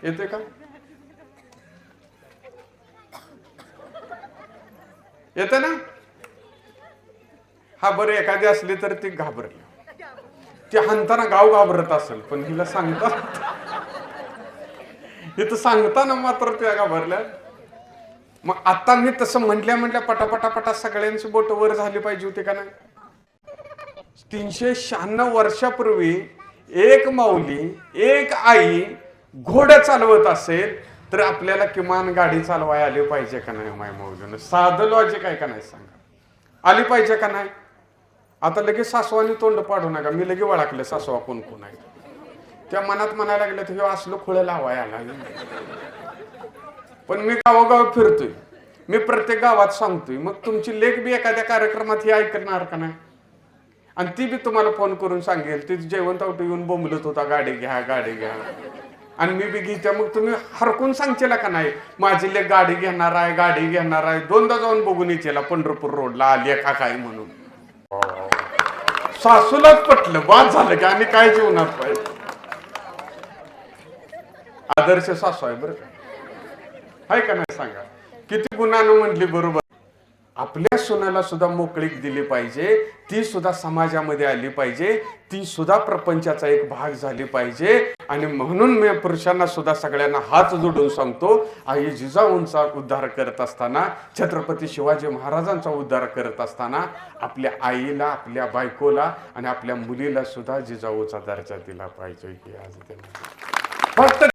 येते का? येते ना? हा बरं, एखादी असली तर ती घाबरली, ती हाणताना गाव घाबरत असेल, पण हिला सांगता इथं सांगताना मात्र त्या घाबरल्या. मग आता मी तसं म्हटल्या पटापटा सगळ्यांची बोट वर झाली पाहिजे होती का नाही? 396 वर्षापूर्वी एक माऊली, एक आई घोडं चालवत असेल तर आपल्याला किमान गाडी चालवायला आली पाहिजे का नाही? माय माऊलीनं साधं लॉजिक आहे का नाही सांगा? आली पाहिजे का नाही? आता लगेच सासवानी तोंड पाडू नका, मी लगे वळखले सासवा कोण कोण आहे. त्या मनात म्हणायला लागले तर असलं खुळं लावाय आला. पण मी गावोगाव फिरतोय, मी प्रत्येक गावात सांगतोय, मग तुमची लेक बी एखाद्या कार्यक्रमात ही ऐकणार का नाही? आणि ती बी तुम्हाला फोन करून सांगेल, ती जयवंतावटी येऊन बोंबलत होता गाडी घ्या गाडी घ्या, आणि मी बी घेत्या. मग तुम्ही हरकून सांगशीला का नाही माझी लेक गाडी घेणार आहे गाडी घेणार आहे? दोनदा जाऊन बघून येचेला पंढरपूर रोडला आली का काय म्हणून. सासूलाच पटलं, बाद झालं की आणि काय जीवनात पाहिजे. आदर्श सासू आहे बरं का, आहे का नाही सांगा? किती गुणानं म्हणली बरोबर. आपल्या सुनाला सुद्धा मोकळीक दिली पाहिजे, ती सुद्धा समाजामध्ये आली पाहिजे, ती सुद्धा प्रपंचाचा एक भाग झाली पाहिजे. आणि म्हणून मी पुरुषांना सुद्धा सगळ्यांना हात जोडून सांगतो, आई जिजाऊंचा उद्धार करत असताना, छत्रपती शिवाजी महाराजांचा उद्धार करत असताना आपल्या आईला, आपल्या बायकोला आणि आपल्या मुलीला सुद्धा जिजाऊचा दर्जा दिला पाहिजे. की आज फक्त